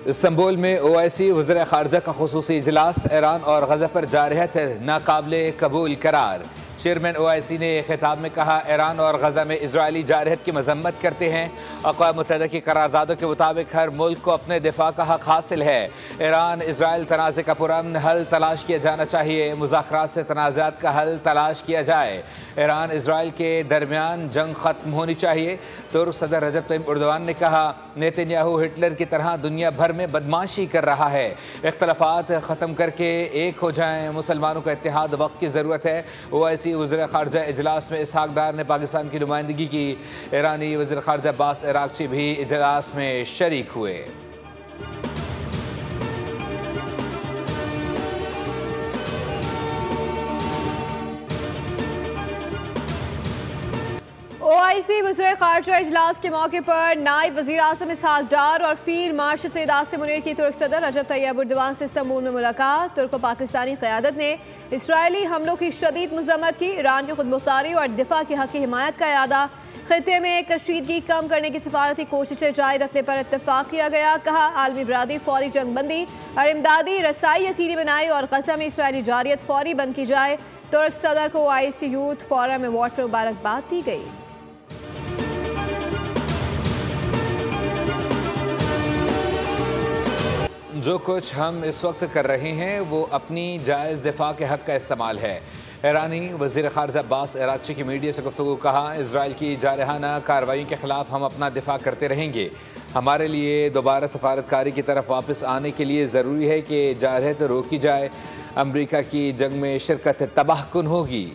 Istanbul में OIC वज़ीर ख़ारजा का ख़ुसूसी इजलास, ईरान और गज़ा पर जारहत नाकाबिले कबूल करार। चेयरमैन OIC ने खिताब में कहा, ईरान और गज़ा में इजरायली जारहत की मजम्मत करते हैं। अक़वाम मुत्तहिदा की करारदादों के मुताबिक हर मुल्क को अपने दिफा का हक हासिल है। ईरान इसराइल तनाज़े का पुरअमन हल तलाश किया जाना चाहिए। मुज़ाकरात से तनाज़ात का हल तलाश किया जाए। ईरान इसराइल के दरमियान जंग ख़त्म होनी चाहिए। तुर्क सदर रजब तय्यिब एर्दोग़ान ने कहा, नेतन्याहू हिटलर की तरह दुनिया भर में बदमाशी कर रहा है। इख्तलाफात ख़त्म करके एक हो जाएं। मुसलमानों का इत्तेहाद वक्त की ज़रूरत है। OIC वज़ीर ख़ारजा इजलास में इसहाक डार ने पाकिस्तान की नुमाइंदगी की। ईरानी वज़ीर ख़ारजा अब्बास अराग़ची भी इजलास में शरीक हुए। OIC वज़ीर ख़ारजा इजलास के मौके पर नायब वज़ीर आज़म इसहाक डार और फील्ड मार्शल सैयद आसिम मुनीर की तुर्क सदर रजब तय्यब एर्दोग़ान से इस्तांबुल में मुलाकात। तुर्क पाकिस्तानी क़यादत ने इसराइली हमलों की शदीद मज़म्मत की। ईरान की खुदमुख्तारी और दिफा के हक़ की हिमायत का इरादा। ख़ित्ते में कशीदगी कम करने की सिफारती कोशिशें जारी रखने पर इत्तफ़ाक़ किया गया। कहा, आलमी बरादरी फौरी जंग बंदी और इमदादी रसाई यकीनी बनाए और गज़ा में इसराइली जारियत फौरी बंद की जाए। तुर्क सदर को OIC यूथ फोरम अवार्ड पर मुबारकबाद दी गई। जो कुछ हम इस वक्त कर रहे हैं वो अपनी जायज़ दिफा के हक़ का इस्तेमाल है। ईरानी वज़ीर ख़ारजा अब्बास अराग़ची की मीडिया से गुफ्तगू। कहा, इसराइल की जारहाना कार्रवाइयों के ख़िलाफ़ हम अपना दिफा करते रहेंगे। हमारे लिए दोबारा सफारतकारी की तरफ वापस आने के लिए ज़रूरी है कि जारहत रोकी जाए। अमरीका की जंग में शिरकत तबाहकुन होगी।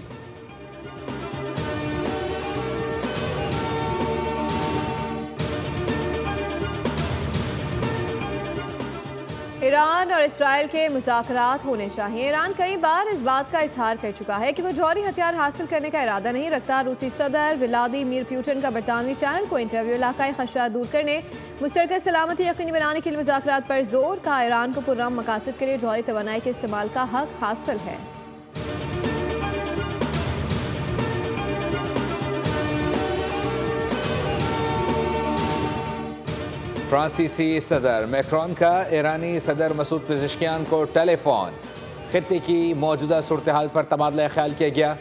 ईरान और इसराइल के मुज़ाकरात होने चाहिए। ईरान कई बार इस बात का इजहार कर चुका है कि वह जौहरी हथियार हासिल करने का इरादा नहीं रखता। रूसी सदर व्लादिमीर पुतिन का बरतानवी चैनल को इंटरव्यू। इलाकाई खदशात दूर करने, मुश्तरका सलामती यकीनी बनाने के लिए मुज़ाकरात पर जोर। कहा, ईरान को पुरअमन मकासद के लिए जौहरी तवानाई के इस्तेमाल का हक हासिल है। फ्रांसीसी सदर मैक्रोन का ईरानी सदर मसूद पेज़ेश्कियान को टेलीफोन। खित्ते की मौजूदा सूरत हाल पर तबादला ख्याल किया गया।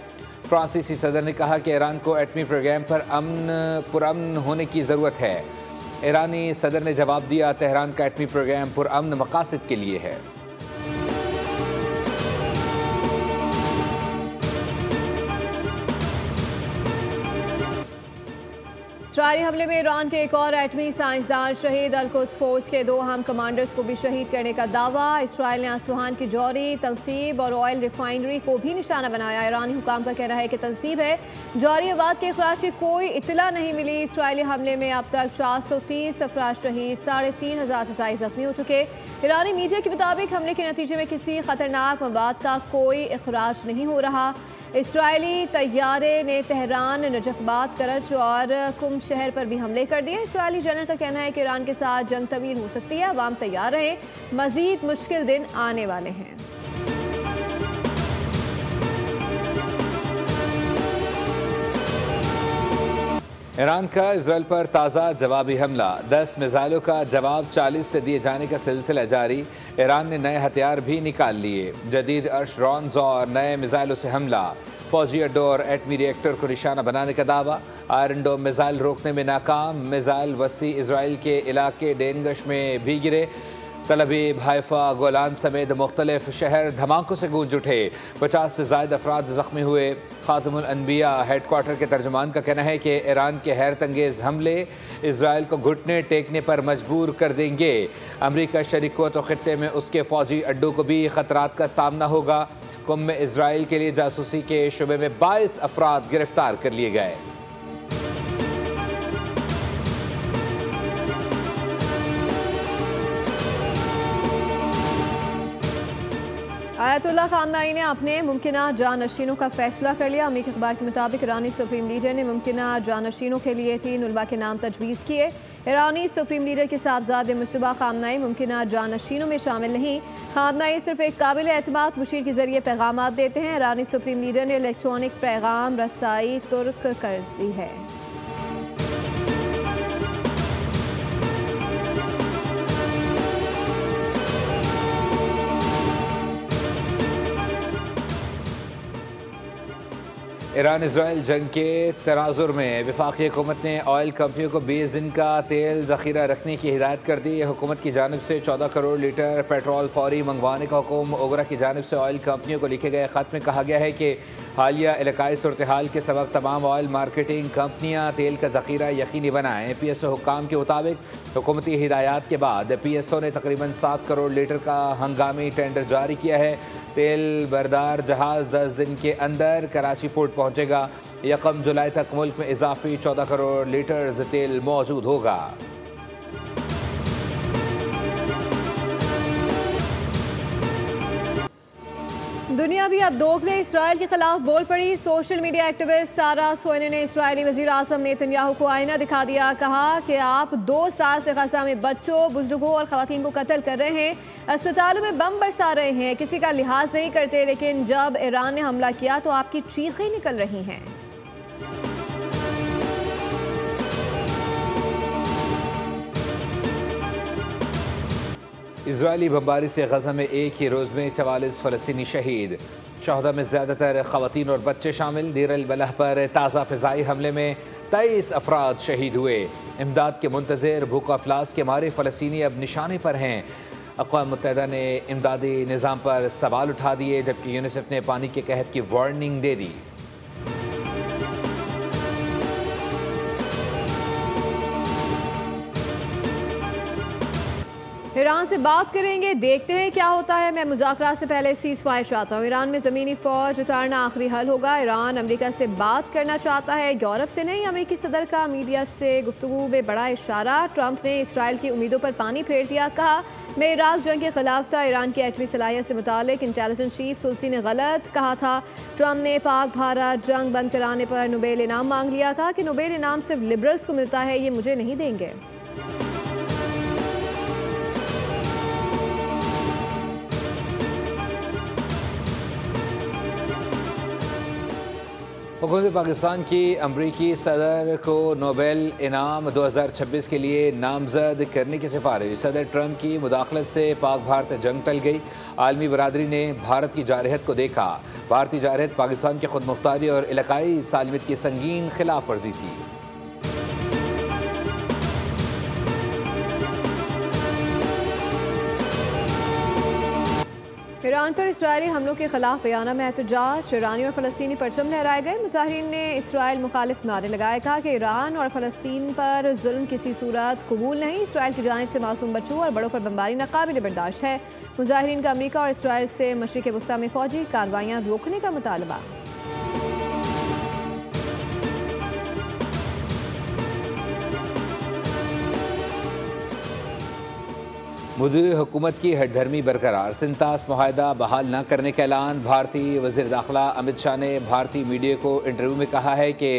फ्रांसीसी सदर ने कहा कि ईरान को एटमी प्रोग्राम पर पुरअमन होने की ज़रूरत है। ईरानी सदर ने जवाब दिया, तेहरान का एटमी प्रोग्राम पुरअमन मकासद के लिए है। इसराइली हमले में ईरान के एक और एटमी साइंसदान शहीद। अल-कुद्स फोर्स के 2 अहम कमांडर्स को भी शहीद करने का दावा। इसराइल ने आसफहान की जौहरी तंसीब और ऑयल रिफाइनरी को भी निशाना बनाया। ईरानी हुकाम का कहना है कि तंसीब है। जौहरी अवाद के अखराज की कोई इतला नहीं मिली। इसराइली हमले में अब तक 430 अफराद शहीद, 3500 से ज़ायद जख्मी हो चुके। ईरानी मीडिया के मुताबिक हमले के नतीजे में किसी खतरनाक मवाद का कोई अखराज नहीं हो रहा। इसराइली तैयारे ने तेहरान, नजफबाद, करज और कुम शहर पर भी हमले कर दिए। इसराइली जनरल का कहना है कि ईरान के साथ जंग तवील हो सकती है। अवाम तैयार रहें, मजीद मुश्किल दिन आने वाले हैं। ईरान का इसराइल पर ताज़ा जवाबी हमला। 10 मिसाइलों का जवाब 40 से दिए जाने का सिलसिला जारी। ईरान ने नए हथियार भी निकाल लिए। जदीद अर्श ड्रोन्स और नए मिसाइलों से हमला। फौजी अड्डों और एटमी रिएक्टर को निशाना बनाने का दावा। आयरन डोम मिसाइल रोकने में नाकाम। मिसाइल वस्ती इसराइल के इलाके डेनगश में भी गिरे। तलबीब, हाइफा, गोलान समेत मुख्तलिफ शहर धमाकों से गूंज उठे। 50 से ज़ायद अफराद ज़ख्मी हुए। खातमुल अनबिया हेडक्वार्टर के तर्जुमान का कहना है कि ईरान के हैरत अंगेज़ हमले इसराइल को घुटने टेकने पर मजबूर कर देंगे। अमरीका शरीक हुआ तो खित्ते में उसके फौजी अड्डों को भी खतरात का सामना होगा। कुम में इसराइल के लिए जासूसी के शुबे में 22 अफराद गिरफ्तार कर लिए गए। आयतुल्लाह खामनेई ने अपने मुमकिना जानशीनों का फैसला कर लिया। अमीर अखबार के मुताबिक ईरानी सुप्रीम लीडर ने मुमकिना जानशीनों के लिए 3 उलमा के नाम तजवीज़ किए। ईरानी सुप्रीम लीडर के साहबजादे मुश्तबा खामनेई मुमकिना जानशीनों में शामिल नहीं। खामनेई सिर्फ एक काबिल एतमाद मुशीर के जरिए पैगाम देते हैं। ईरानी सुप्रीम लीडर ने इलेक्ट्रॉनिक पैगाम रसाई तुर्क कर दी है। ईरान इसराइल जंग के तनाजुर में वफाकी हुकूमत ने ऑयल कंपनियों को 20 दिन का तेल ज़ख़ीरा रखने की हिदायत कर दी। हुकूमत की जानिब से 14 करोड़ लीटर पेट्रोल फौरी मंगवाने का हुक्म। ओगरा की जानिब से ऑयल कंपनियों को लिखे गए ख़त में कहा गया है कि हालिया इलाकाई सूरत हाल के सबब तमाम ऑयल मार्केटिंग कंपनियाँ तेल का ज़ख़ीरा यकीनी बनाएँ। PSO हुक्काम के मुताबिक हुकूमती हिदायत के बाद PSO ने तकरीबन 7 करोड़ लीटर का हंगामी टेंडर जारी किया है। तेल बरदार जहाज़ 10 दिन के अंदर कराची पोर्ट पहुँचेगा। 1 जुलाई तक मुल्क में इजाफी 14 करोड़ लीटर तेल मौजूद होगा। दुनिया भी अब दोगले इसराइल के खिलाफ बोल पड़ी। सोशल मीडिया एक्टिविस्ट सारा सोयने ने इसराइली वज़ीर आज़म नेतन्याहू को आईना दिखा दिया। कहा कि आप 2 साल से गज़ा में बच्चों, बुजुर्गों और ख़वातीन को कत्ल कर रहे हैं, अस्पतालों में बम बरसा रहे हैं, किसी का लिहाज नहीं करते, लेकिन जब ईरान ने हमला किया तो आपकी चीखें निकल रही हैं। इजरायली बमबारी से गजा में एक ही रोज़ में 44 फ़लस्तीनी शहीद। शहदा में ज़्यादातर ख़वातीन और बच्चे शामिल। दीर अल बलह पर ताज़ा फ़िज़ाई हमले में 23 अफराद शहीद हुए। इमदाद के मुंतज़िर भूख अफलास के मारे फ़लस्तीनी अब निशाने पर हैं। अक़वाम मुत्तहिदा ने इमदादी निज़ाम पर सवाल उठा दिए, जबकि यूनिसेफ ने पानी के कहत की वार्निंग दे दी। ईरान से बात करेंगे, देखते हैं क्या होता है। मैं मुज़ाकरात से पहले सीज़ फायर चाहता हूँ। ईरान में ज़मीनी फ़ौज उतारना आखिरी हल होगा। ईरान अमेरिका से बात करना चाहता है, यूरोप से नहीं। अमेरिकी सदर का मीडिया से गुफ्तगू में बड़ा इशारा। ट्रंप ने इसराइल की उम्मीदों पर पानी फेर दिया। कहा मैं इराक जंग के खिलाफ था। ईरान की एटमी सलाहियत से मुतालिक इंटेलिजेंस चीफ तुलसी ने गलत कहा था। ट्रंप ने पाक भारत जंग बंद कराने पर नोबेल इनाम मांग लिया। कहा कि नोबेल इनाम सिर्फ लिबरल्स को मिलता है, ये मुझे नहीं देंगे। हुकूमत पाकिस्तान की अमरीकी सदर को नोबेल इनाम 2026 के लिए नामजद करने की सिफारिश। सदर ट्रंप की मुदाखलत से पाक भारत जंग टल गई। आलमी बरादरी ने भारत की जारहत को देखा। भारतीय जारहत पाकिस्तान की खुद मुख्तारी और इलाकाई सालमियत की संगीन खिलाफ वर्जी थी। ईरान पर इसराइली हमलों के खिलाफ बयाना में एहतजाज। ईरानी और फ़लस्तीनी परचम लहराए गए। मुजाहिरीन ने इसराइल मुखालिफ नारे लगाए। कहा कि ईरान और फ़लस्तीन पर जुल्म किसी सूरत कबूल नहीं। इसराइल की जानिब से मासूम बच्चों और बड़ों पर बमबारी नाकाबिल बर्दाश्त है। मुजाहिरीन का अमेरिका और इसराइल से मशरिक़ वस्ता में फ़ौजी कार्रवाइयाँ रोकने का मुतालबा। मोदी हुकूमत की हठधर्मी बरकरार। सिंतास मुआहदा बहाल न करने का ऐलान। भारतीय वज़ीर दाखिला अमित शाह ने भारतीय मीडिया को इंटरव्यू में कहा है कि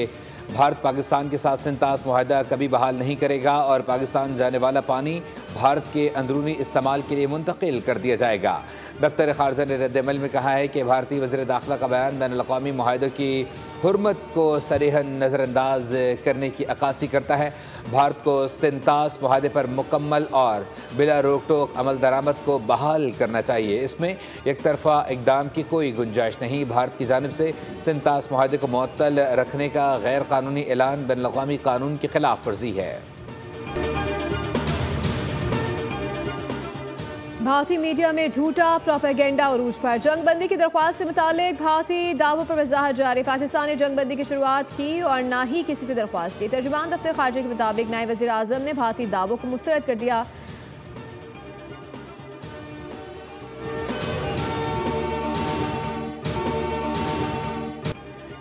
भारत पाकिस्तान के साथ सिंतास मुआहदा कभी बहाल नहीं करेगा और पाकिस्तान जाने वाला पानी भारत के अंदरूनी इस्तेमाल के लिए मुंतकिल कर दिया जाएगा। दफ्तर खारजा ने रद्दमल में कहा है कि भारतीय वज़ीर दाखिला का बयान बैन अल-अक़वामी मुआहदों की हुर्मत को सरीहन नज़रअंदाज करने की अक्कासी करता है। भारत को सिंतास मुआहदे पर मुकम्मल और बिला रोक टोक अमल दरामद को बहाल करना चाहिए। इसमें एक तरफा इक़दाम की कोई गुंजाइश नहीं। भारत की जानिब से सिंतास मुआहदे को मुअत्तल रखने का गैर कानूनी ऐलान बैन अल-अक़वामी कानून की खिलाफ वर्जी है। भारतीय मीडिया में झूठा प्रोपेगेंडा उरूज पर। जंगबंदी की दरख्वास्त से मुतालिक भारतीय दावों पर वजाहत जारी। पाकिस्तान ने जंगबंदी की शुरुआत की और ना ही किसी से दरख्वास्त की। तर्जुमान दफ्तर खारजा के मुताबिक नायब वज़ीर आज़म ने भारतीय दावों को मुस्तरद कर दिया।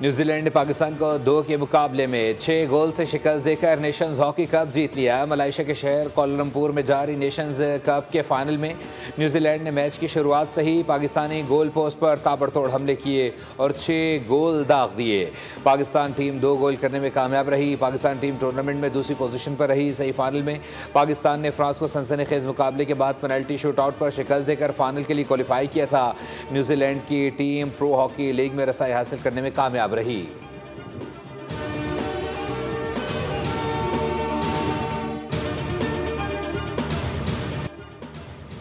न्यूजीलैंड ने पाकिस्तान को 2 के मुकाबले में 6 गोल से शिकस्त देकर नेशंस हॉकी कप जीत लिया। मलेशिया के शहर कोलमपुर में जारी नेशंस कप के फाइनल में न्यूजीलैंड ने मैच की शुरुआत से ही पाकिस्तानी गोल पोस्ट पर ताबड़तोड़ हमले किए और 6 गोल दाग दिए। पाकिस्तान टीम 2 गोल करने में कामयाब रही। पाकिस्तान टीम टूर्नामेंट में दूसरी पोजीशन पर रही। सही फाइनल में पाकिस्तान ने फ्रांस को सनसनीखेज मुकाबले के बाद पेनल्टी शूट आउट पर शिकस्त देकर फाइनल के लिए क्वालिफाई किया था। न्यूजीलैंड की टीम प्रो हॉकी लीग में रसाई हासिल करने में कामयाब रही।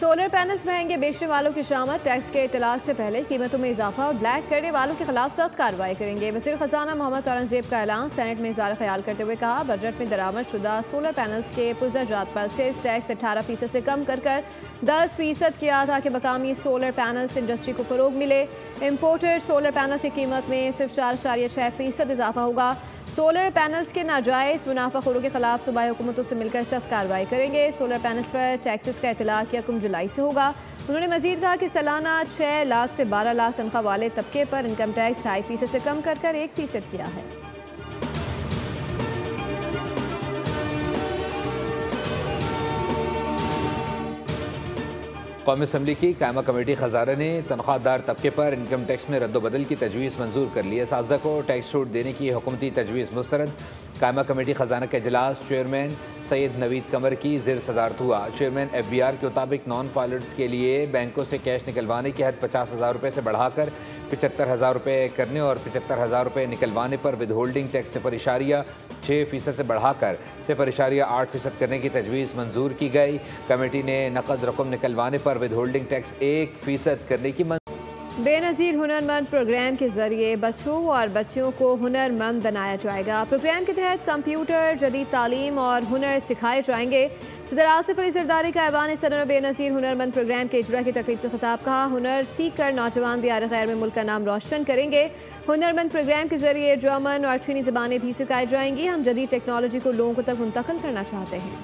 सोलर पैनल्स महंगे बेचने वालों की शामत, टैक्स के इतलाक से पहले कीमतों में इजाफा और ब्लैक करने वालों के खिलाफ सख्त कार्रवाई करेंगे। वज़ीर ख़जाना मोहम्मद औरंगज़ेब का ऐलान, सेनेट में इज़हार ख्याल करते हुए कहा, बजट में दरामद शुदा सोलर पैनल्स के पुरज़रात पर सेल्स टैक्स 18% से कम कर 10% किया ताकि मकामी सोलर पैनल्स इंडस्ट्री को फ़रोग मिले। इम्पोर्टेड सोलर पैनल्स की कीमत में सिर्फ 4.6% इजाफा होगा। सोलर पैनल्स के नाजायज़ मुनाफाखोरों के खिलाफ सूबाई हुकूमतों से मिलकर सख्त कार्रवाई करेंगे। सोलर पैनल्स पर टैक्सेस का इतलाक 1 जुलाई से होगा। उन्होंने मजीद कहा कि सालाना 6 लाख से 12 लाख तनख्वाह वाले तबके पर इनकम टैक्स 2.5% से कम कर 1% किया है। कौमी असम्बली की कायमा कमेटी खजाना ने तनख्वाहदार तबके पर इनकम टैक्स में रद्दबदल की तजवीज़ मंजूर कर ली है। साजा को टैक्स छूट देने की हुकूमती तजवीज़ मुस्तरद। कायमा कमेटी खजाना का इजलास चेयरमैन सैयद नवीद कमर की ज़ेर सदारत हुआ। चेयरमैन FBR के मुताबिक नॉन फाइलर्स के लिए बैंकों से कैश निकलवाने की हद 50,000 रुपये से बढ़ाकर 75,000 रुपये करने और 75,000 रुपये निकलवाने पर विद होल्डिंग टैक्स 0.6% से बढ़ाकर 0.8% करने की तजवीज़ मंजूर की गई। कमेटी ने नकद रकम निकलवाने पर विद होल्डिंग टैक्स 1% करने की बेनज़ीर हुनरमंद प्रोग्राम के जरिए बच्चों और बच्चियों को हुनरमंद बनाया जाएगा। प्रोग्राम के तहत कंप्यूटर, जदीद तालीम और हुनर सिखाए जाएंगे। सदर आसिफ अली जरदारी का ऐवान सदर बेनज़ीर हुनरमंद प्रोग्राम के इजरा की तकरीब से खिताब कहा, हुनर सीख कर नौजवान दियार गैर में मुल्क का नाम रोशन करेंगे। हुनरमंद प्रोग्राम के जरिए जर्मन और चीनी ज़बानें भी सिखाई जाएंगी। हम जदीद टेक्नोलॉजी को लोगों तक मुंतकिल करना चाहते हैं।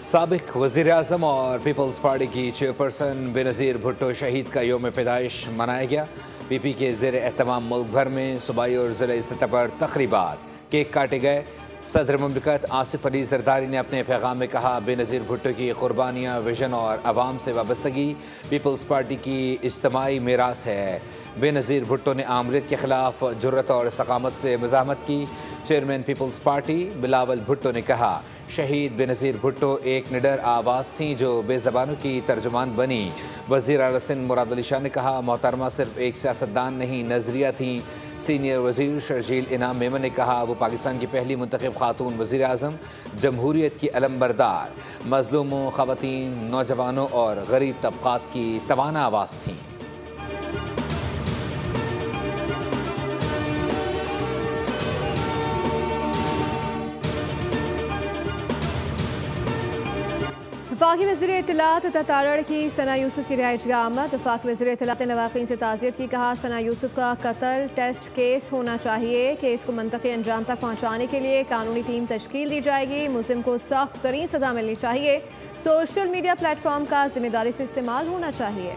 साबिक वज़ीर-ए-आज़म और पीपल्स पार्टी की चेयरपर्सन बेनज़ीर भुट्टो शहीद का योम पैदाइश मनाया गया। PP के ज़ेर एहतमाम मुल्क भर में सूबाई और ज़िला सतह पर तक़रीबात, केक काटे गए। सदर मुमलिकत आसिफ अली जरदारी ने अपने पैगाम में कहा, बेनज़ीर भुट्टो की क़ुरबानियाँ, विजन और अवाम से वाबस्तगी पीपल्स पार्टी की इज्तमाई मीरास है। बेनज़ीर भुट्टो ने आमरीत के ख़िलाफ़ जुर्रत और इस्तक़ामत से मज़ाहमत की। चेयरमैन पीपल्स पार्टी बिलावल भुट्टो ने कहा, शहीद बेनज़ीर भुट्टो एक निडर आवाज़ थी जो बेज़बानों की तर्जुमान बनी। वज़ीर आला सिंध मुराद अली शाह ने कहा, मोहतरमा सिर्फ एक सियासतदान नहीं, नज़रिया थी। सीनियर वज़ीर शर्जील इनाम मेमन ने कहा, वो पाकिस्तान की पहली मुंतखब खातून वज़ीर आज़म, जमहूरियत की अलमबरदार, मज़लूमों, ख़वातीन, नौजवानों और गरीब तबक़ात की तवाना आवाज़ थी। वफाकी वज़ीर इत्तलात तारड़ की सना यूसुफ की रिहाइशगाह आमद। वफाकी वज़ीर इत्तलात ने लवाक़ीन से ताज़ियत की, कहा, सना यूसुफ का कत्ल टेस्ट केस होना चाहिए। केस को मंतक़ी अंजाम तक पहुँचाने के लिए कानूनी टीम तश्कील दी जाएगी। मुज़िम को सख्त तरीन सज़ा मिलनी चाहिए। सोशल मीडिया प्लेटफॉर्म का जिम्मेदारी से इस्तेमाल होना चाहिए।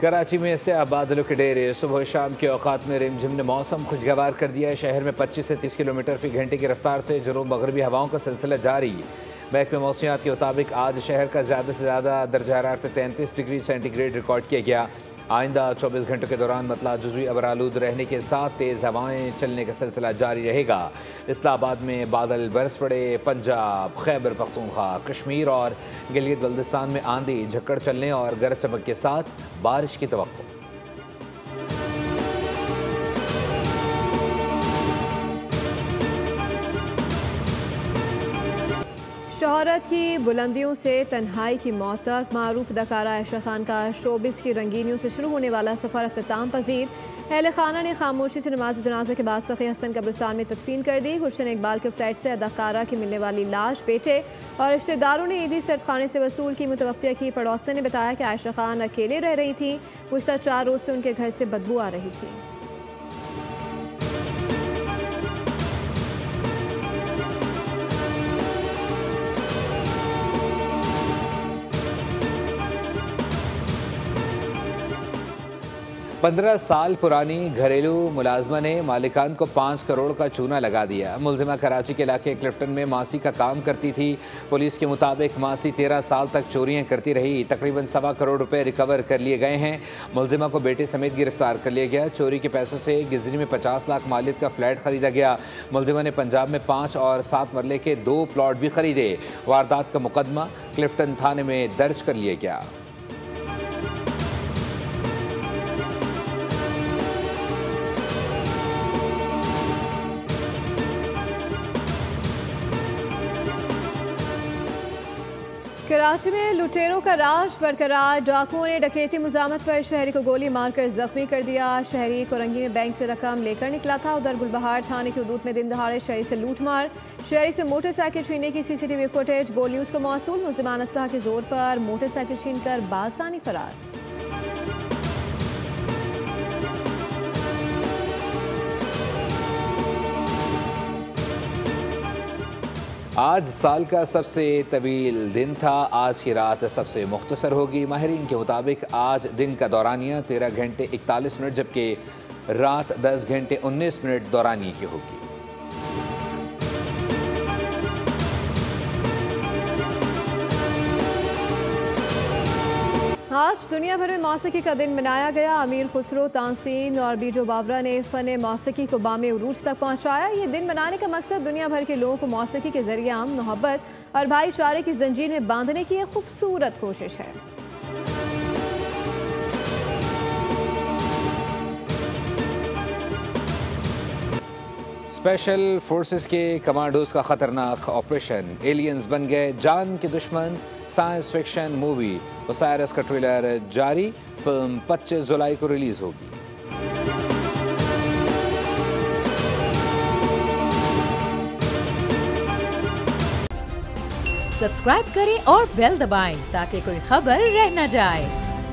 कराची में से बादलों के डेरे, सुबह शाम के औकात में रिमझिम ने मौसम खुशगवार कर दिया है। शहर में 25 से 30 किलोमीटर फी घंटे की रफ्तार से जनूब मगरबी हवाओं का सिलसिला जारी। महकमे मौसमियात के मुताबिक आज शहर का ज़्यादा से ज़्यादा दर्जा हरारत 33 डिग्री सेंटीग्रेड रिकॉर्ड किया गया। आइंदा 24 घंटों के दौरान मतला जुज़वी अबरालूद रहने के साथ तेज़ हवाएँ चलने का सिलसिला जारी रहेगा। इस्लामाबाद में बादल बरस पड़े। पंजाब, खैबर पख्तूनख्वा, कश्मीर और गिलगित बल्तिस्तान में आंधी, झक्कड़ चलने और गरज चमक के साथ बारिश की तवक्को। शोहरत की बुलंदियों से तन्हाई की मौत तक मारूफ अदाकारा आयशा खान का शोबिस की रंगीनियों से शुरू होने वाला सफ़र अख्ताम पजीर। अहले खाना ने खामोशी से नमाज जनाजा के बाद सफ़ी हसन कब्रिस्तान में तदफीन कर दी। गुलशन इकबाल के फ्लैट से अदाकारा की मिलने वाली लाश बेटे और रिश्तेदारों ने ईदी सरखाने से वसूल की। मुतवफ़्फ़िया की पड़ोसन ने बताया कि आयशा खान अकेले रह रही थी। गुज़श्ता 4 रोज़ से उनके घर से बदबू आ रही थी। पंद्रह साल पुरानी घरेलू मुलाजमा ने मालिकान को 5 करोड़ का चूना लगा दिया। मुलजिमा कराची के इलाके क्लिफ्टन में मासी का काम करती थी। पुलिस के मुताबिक मासी 13 साल तक चोरियां करती रही। तकरीबन 1.25 करोड़ रुपए रिकवर कर लिए गए हैं। मुलजिमा को बेटे समेत गिरफ्तार कर लिया गया। चोरी के पैसों से गिजरी में 50 लाख मालियत का फ्लैट खरीदा गया। मुलजिमा ने पंजाब में 5 और 7 मरले के 2 प्लॉट भी खरीदे। वारदात का मुकदमा क्लिफ्टन थाने में दर्ज कर लिया गया। कराची में लुटेरों का राज बरकरार। डाकुओं ने डकैती मुजामत पर शहरी को गोली मारकर जख्मी कर दिया। शहरी कोरंगी में बैंक से रकम लेकर निकला था। उधर गुलबहार थाने की हदूद में दिन दहाड़े शहरी से लूटमार। शहरी से मोटरसाइकिल छीनने की सीसीटीवी फुटेज बोल न्यूज को मौसूल। मुल्जिमान असलहा के जोर पर मोटरसाइकिल छीनकर बासानी फरार। आज साल का सबसे तवील दिन था। आज की रात सबसे मुख्तसर होगी। माहिरीन के मुताबिक आज दिन का दौरानिया 13 घंटे 41 मिनट जबकि रात 10 घंटे 19 मिनट दौरानिए की होगी। आज दुनिया भर में मौसीकी का दिन मनाया गया। अमीर खुसरो, तानसीन और बीजो बावरा ने फ़न मौसीकी को बामे उरूज तक पहुंचाया। ये दिन मनाने का मकसद दुनिया भर के लोगों को मौसीकी के जरिए आम मोहब्बत और भाईचारे की जंजीर में बांधने की एक खूबसूरत कोशिश है। स्पेशल फोर्सेस के कमांडोज का खतरनाक ऑपरेशन, एलियंस बन गए जान के दुश्मन। साइंस फिक्शन मूवी ओसायरस का ट्रेलर जारी। फिल्म 25 जुलाई को रिलीज होगी। सब्सक्राइब करें और बेल दबाएं ताकि कोई खबर रह न जाए।